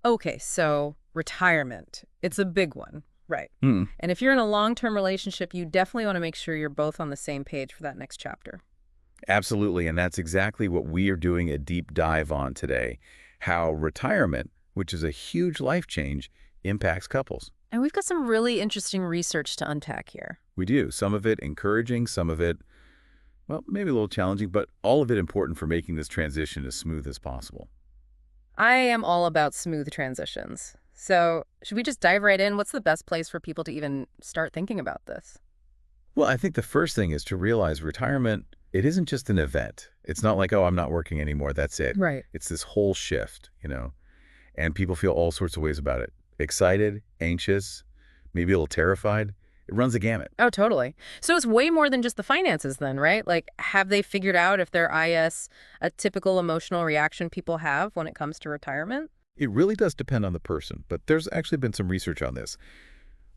Okay, so retirement. It's a big one. Right. Hmm. And if you're in a long-term relationship, you definitely want to make sure you're both on the same page for that next chapter. Absolutely, and that's exactly what we are doing a deep dive on today. How retirement, which is a huge life change, impacts couples. And we've got some really interesting research to unpack here. We do. Some of it encouraging, some of it, well, maybe a little challenging, but all of it important for making this transition as smooth as possible. I am all about smooth transitions. So, should we just dive right in? What's the best place for people to even start thinking about this? Well, I think the first thing is to realize retirement, it isn't just an event. It's not like, oh, I'm not working anymore. That's it. Right. It's this whole shift, and people feel all sorts of ways about it. Excited, anxious, maybe a little terrified. It runs the gamut. Oh, totally. So it's way more than just the finances then, right? Like, have they figured out if their IS a typical emotional reaction people have when it comes to retirement? It really does depend on the person, but there's actually been some research on this.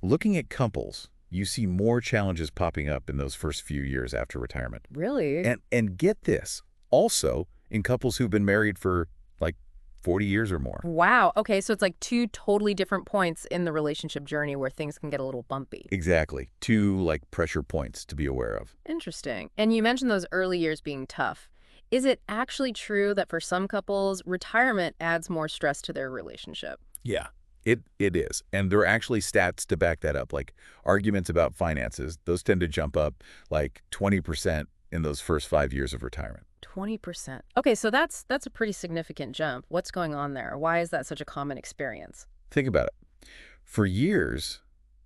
Looking at couples, you see more challenges popping up in those first few years after retirement. Really? And get this, also in couples who've been married for like 40 years or more. Wow. Okay, so it's like two totally different points in the relationship journey where things can get a little bumpy. Exactly. Two like pressure points to be aware of. Interesting. And you mentioned those early years being tough. Is it actually true that for some couples, retirement adds more stress to their relationship? Yeah, it is. And there are actually stats to back that up, like arguments about finances. Those tend to jump up like 20% in those first 5 years of retirement. 20%. Okay, so that's a pretty significant jump. What's going on there? Why is that such a common experience? Think about it. For years,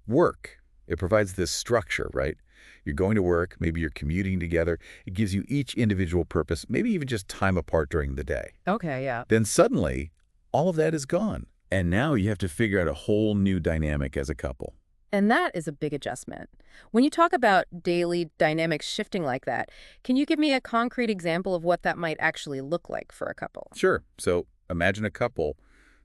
work, it provides this structure, right? You're going to work, maybe you're commuting together. It gives you each individual purpose, maybe even just time apart during the day. Okay, yeah. Then suddenly, all of that is gone. And now you have to figure out a whole new dynamic as a couple. And that is a big adjustment. When you talk about daily dynamics shifting like that, can you give me a concrete example of what that might actually look like for a couple? Sure. So imagine a couple,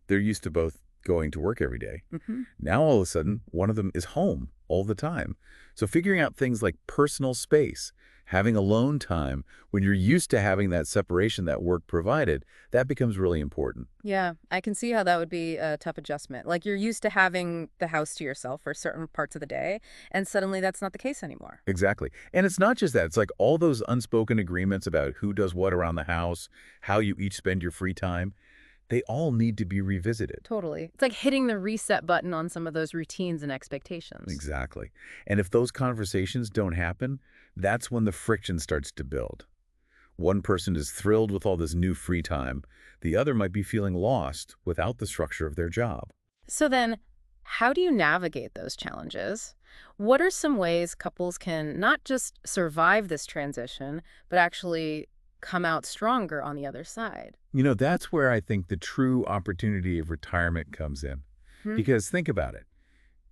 they're used to both going to work every day. Hmm. Now all of a sudden, one of them is home all the time. So figuring out things like personal space, having alone time, when you're used to having that separation that work provided, that becomes really important. Yeah, I can see how that would be a tough adjustment. Like you're used to having the house to yourself for certain parts of the day, and suddenly that's not the case anymore. Exactly. And it's not just that. It's like all those unspoken agreements about who does what around the house, how you each spend your free time, they all need to be revisited. Totally. It's like hitting the reset button on some of those routines and expectations. Exactly. And if those conversations don't happen, that's when the friction starts to build. One person is thrilled with all this new free time. The other might be feeling lost without the structure of their job. So then, how do you navigate those challenges? What are some ways couples can not just survive this transition, but actually come out stronger on the other side? That's where I think the true opportunity of retirement comes in. Hmm? Because think about it.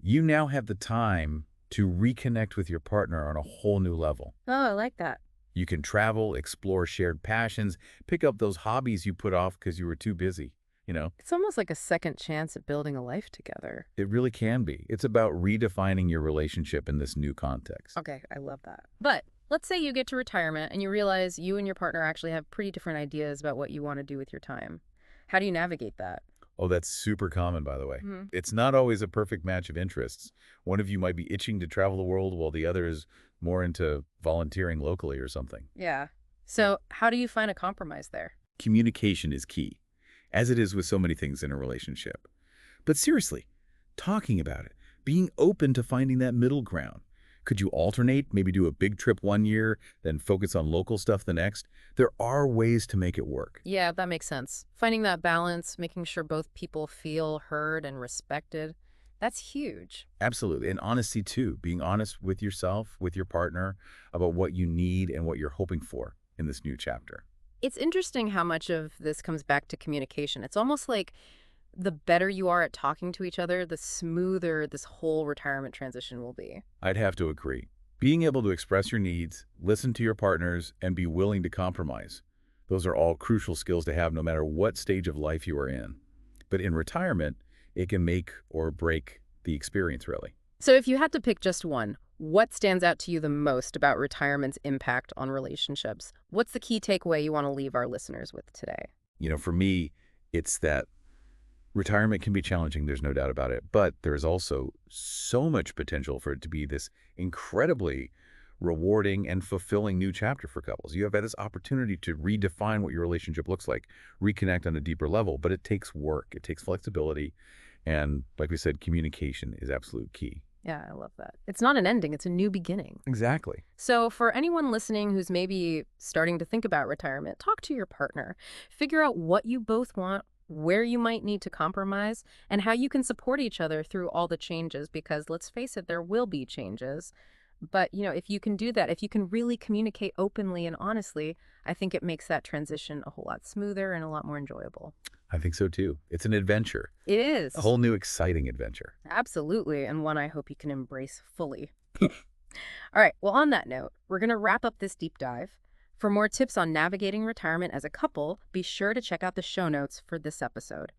You now have the time to reconnect with your partner on a whole new level. Oh, I like that. You can travel, explore shared passions, pick up those hobbies you put off because you were too busy. It's almost like a second chance at building a life together. It really can be. It's about redefining your relationship in this new context. Okay, I love that. But let's say you get to retirement and you realize you and your partner actually have pretty different ideas about what you want to do with your time. How do you navigate that? Oh, that's super common, by the way. Hmm. It's not always a perfect match of interests. One of you might be itching to travel the world while the other is more into volunteering locally or something. Yeah. So, how do you find a compromise there? Communication is key, as it is with so many things in a relationship. But seriously, talking about it, being open to finding that middle ground. Could you alternate, maybe do a big trip one year, then focus on local stuff the next? There are ways to make it work. Yeah, that makes sense. Finding that balance, making sure both people feel heard and respected, that's huge. Absolutely. And honesty too, being honest with yourself, with your partner, about what you need and what you're hoping for in this new chapter. It's interesting how much of this comes back to communication. It's almost like the better you are at talking to each other, the smoother this whole retirement transition will be. I'd have to agree. Being able to express your needs, listen to your partners, and be willing to compromise. Those are all crucial skills to have no matter what stage of life you are in. But in retirement, it can make or break the experience, really. So, if you had to pick just one, what stands out to you the most about retirement's impact on relationships? What's the key takeaway you want to leave our listeners with today? For me, it's that Retirement can be challenging, there's no doubt about it, but there's also so much potential for it to be this incredibly rewarding and fulfilling new chapter for couples. You have this opportunity to redefine what your relationship looks like, reconnect on a deeper level, but it takes work, it takes flexibility, and like we said, communication is absolute key. Yeah, I love that. It's not an ending, it's a new beginning. Exactly. So, for anyone listening who's maybe starting to think about retirement, talk to your partner. Figure out what you both want, where you might need to compromise, and how you can support each other through all the changes. Because let's face it, there will be changes. But, if you can do that, if you can really communicate openly and honestly, I think it makes that transition a whole lot smoother and a lot more enjoyable. I think so too. It's an adventure, It a is. whole new exciting adventure. Absolutely. And one I hope you can embrace fully. All right. Well, on that note, we're going to wrap up this deep dive. For more tips on navigating retirement as a couple, be sure to check out the show notes for this episode.